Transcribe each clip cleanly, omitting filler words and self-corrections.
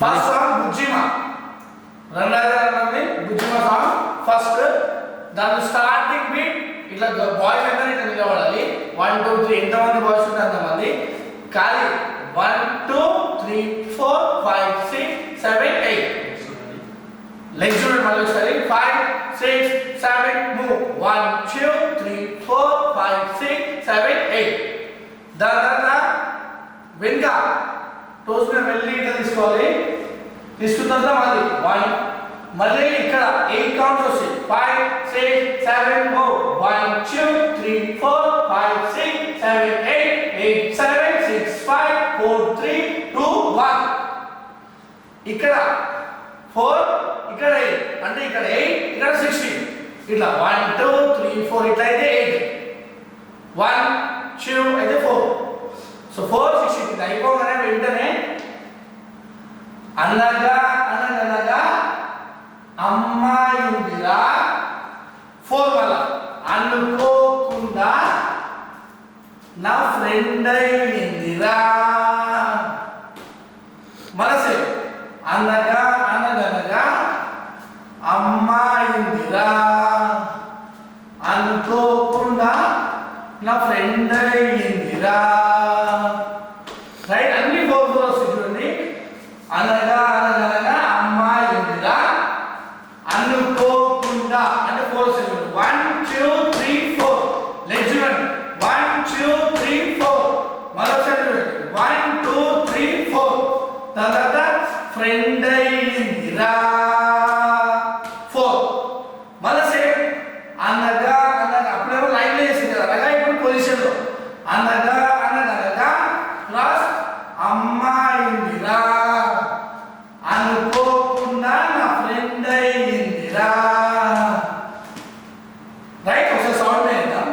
First song బుజ్జిమా, రెండోది బుజ్జిమా song first. దాని starting beat ఇట్లా బాయ్స్ అందరూ ఇట్లా నిలబడాలి. 1 2 3 ఎంతమంది బాయ్స్ ఉంటే అంతమంది ఖాళీ. 1 2 3 4 5 6 7 8 లెగ్స్ చూడండి మళ్ళీ ఒకసారి. 5 6 7 మూవ్. 1 2 3 4 5 6 7 8. దాని తర్వాత వెనుక టోస్ మీద వెళ్ళి ఇట్లా తీసుకోవాలి. తీసుకున్న తర్వాత మళ్ళీ 1 మళ్ళీ ఇక్కడ 8 కౌంట్స్ వస్తాయి. 5 6 7 మూవ్. 1 2 3 4 5 6 7 8 8 7 6 5 4 3 2 1. ఇక్కడ 4 ఇక్కడ 8 అంటే ఇక్కడ 8 ఇక్కడ 16 ఇట్లా 1 2 3 4 ఇట్లా అయితే 8 1 2 అయితే 4. సో 4 16 ఇది అయిపోగానే వెంటనే అనగా అనగనగా అమ్మాయి ఉందిరా 4 వల్ల అనుకోకుండా నా ఫ్రెండ్ అయిందిరా. మనసే అనగా అనగనగా అమ్మాయి ఉందిరా అనుకోకుండా నా ఫ్రెండ్ అయిందిరా. రైట్, అన్ని 4 వస్తాయి చూడండి. అనగా అనగనగా అమ్మాయి ఉందిరా అనుకోకుండా అంటే 4 సెకండ్. 1 2 3 4 లెట్స్ చూడండి. 1 2 3 4 మరోసారి చూడండి. 1 2 3 4 తర్వాత ఫ్రెండ్ అయిందిరా 4 మళ్ళీ సేమ్. అనగా అనగా అప్పుడేమో లైన్ వేసింది కదా, అనగా ఇప్పుడు పొజిషన్ లో అనగా అనగనగా ప్లస్ అమ్మాయి ఉందిరా అనుకోకుండా నా ఫ్రెండ్ అయిందిరా. రైట్, ఒకసారి సౌండ్ వేద్దాం.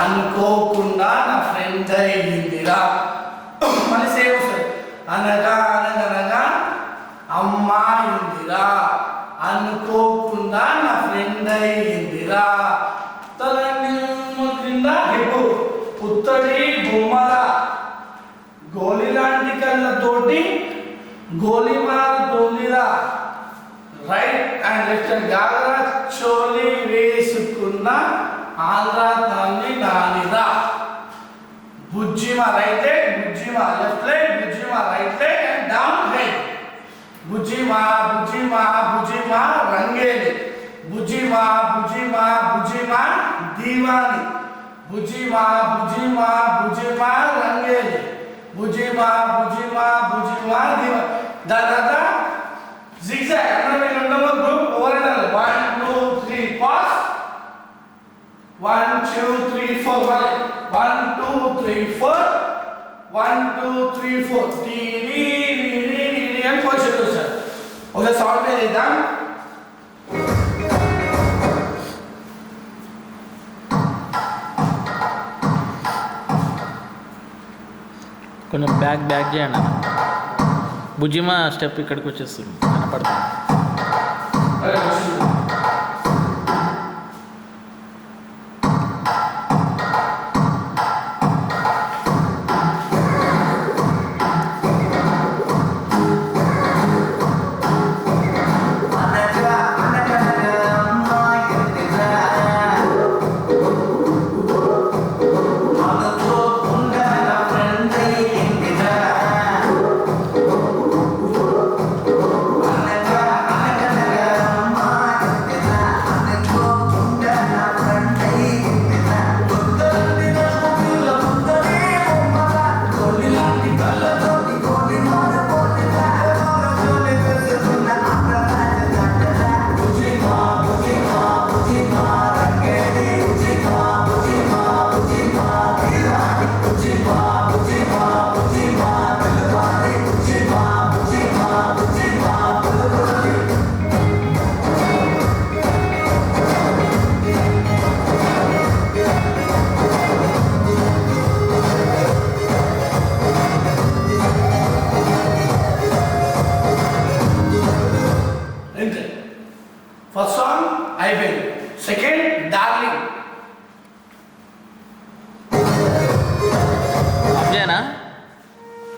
అనుకోకుండా నా ఫ్రెండ్ అయిందిరా. మళ్ళీ సేమ్ వస్తుంది. అనగా అనగనగా అమ్మాయి ఉందిరా అనుకోకుండా నా ఫ్రెండ్ అయిందిరా. కింద హెప్పు పుత్తడి బొమ్మల గోలి లాంటి కళ్ళతోటి గోలిమాల తోలిరా. రైట్ అండ్ లెఫ్ట్ హ్యాండ్ గాగరా చోలి వేసుకున్న ఆంధ్రాన్ని నానిరా. బుజ్జిమా రైట్ లెగ్, బుజ్జిమా లెఫ్ట్ లెగ్, బుజ్జిమా right leg and down head. బుజ్జిమా బుజ్జిమా బుజ్జిమా రంగేలి. బుజ్జిమా బుజ్జిమా బుజ్జిమా దీవాని. బుజ్జిమా బుజ్జిమా బుజ్జిమా రంగేలి. బుజ్జిమా బుజ్జిమా బుజ్జిమా దీవాని. దాని తర్వాత zigzag అంటే రెండవ గ్రూప్ ఓవరాల్ 1 2 3 పాస్ 1 2 3 4 1 2 3 4 1 2 3 4 టీ అని పొజిషన్ వస్తారు. ఒకసారి సౌండ్ మీద ఇద్దాం. కొంచెం బ్యాక్ చేయండి. బుజ్జిమా స్టెప్ ఇక్కడికి వచ్చేస్తుంది కనపడుతుంది. ఫస్ట్ సాంగ్ అయిపోయింది. Second darling. అబ్జేనా